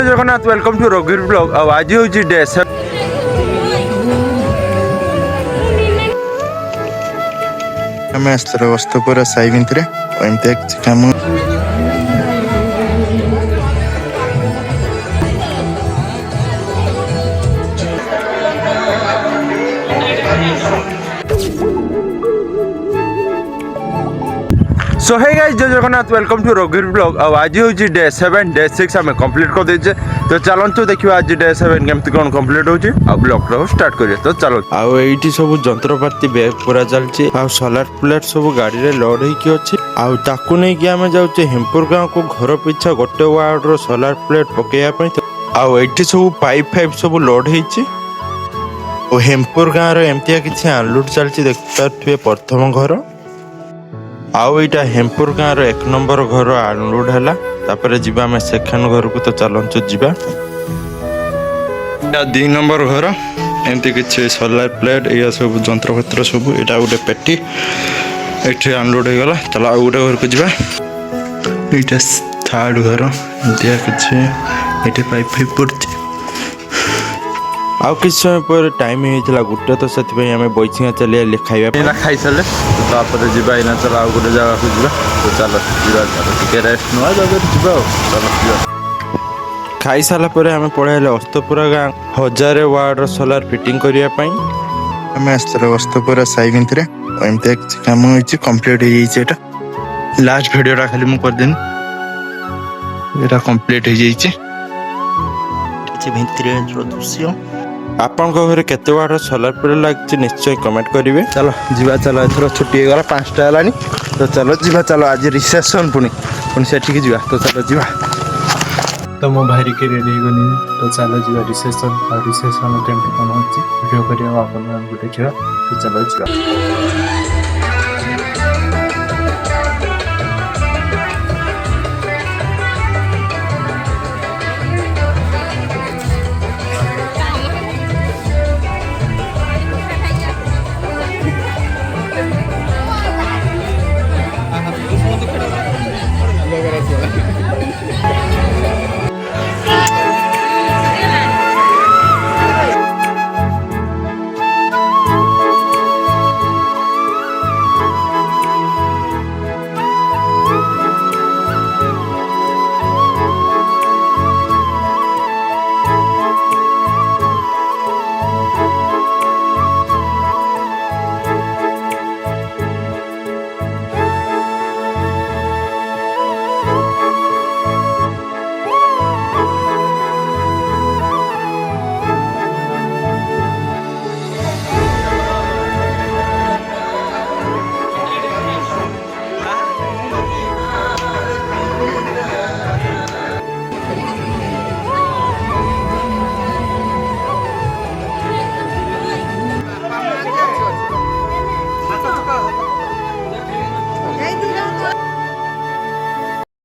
Jagannath welcome to रघुवीर blog. अब आज हूँ डे आम आसतर वस्तुपुर साई भितर एमती किसी कम सो हे गाइस जय जगन्नाथ वेलकम टू रघुवीर ब्लॉग। अब आज हूँ डे 7 डे 6 आम कंप्लीट कर देचे। तो चलतु देखिए आज डे 7 केमती कौन कंप्लीट हो ब्लॉग स्टार्ट करिए। तो चलो आउ एठी सब जंत्रपाति बैग पूरा चलछि आ सोलार प्लेट सब गाड़ी रे लोड होई कि अछि आ ताकू नै कि आमे जाउछे हेमपुर गांव को घर पिछा गोटे वार्ड रो सोलार प्लेट पकेया पई। आ एठी सब पाइप फाइप सब लोड होईछि ओ हेमपुर गांव रो एमतिया किछि अनलोड चलछि देखताथुए प्रथम घर आउ एटा हेमपुर गांव रो 1 नंबर घर अनलोड हैला। तापर जिबा में सेकंड घर को तो चलंचो जिबा। एटा 2 नंबर घर एमती किछि सोलार प्लेट या सब जंत्रपत्र सब एटा गोटे पेटी एठी अनलोड हो गला। चला आ गोटे घर को जिबा। एटा थर्ड घर एमतिया किछि एठी पाइप फाइप पड़छि। आउ किछ समय पर टाइम हेइतला गुटे तो सेति पई हमें बैठिया चलिया खाइबा एना खाइ सले। तो तापर जिबा एना चला आ गोटे जगह को जिबा। तो चलो जिबा चलो टिके रेस्ट नवा जगह जिबा। चलो जिबा खाई साला परे हमें पळाइले अस्तपुरा गां 1000 वाट सोलार फिटिंग करिया पई। आम आसतर वस्तुपुर साई भितर एमती किसी कम होइछि कंप्लीट हो जाइछि। एटा लास्ट वीडियोटा खाली मु कर देनी एटा कंप्लीट हो जाइछि। किछि भितरे दृश्य आपन को घरे केते वाट सोलार प्लेट लागछि निश्चय कमेंट करिवे। चलो जिबा चलो एथरो छुट्टी हे गला 5टा हलानी। तो चलो जिबा चलो आज रिसेप्शन पुनी सेठी के जिबा। तो चलो जिबा। तो मो भाई के रेडी गनी तो चलो जीवा रिसेप्शन और रिसेप्शन केमती कौन होची वीडियो करिया आपन को देखिया। तो चलो जीवा।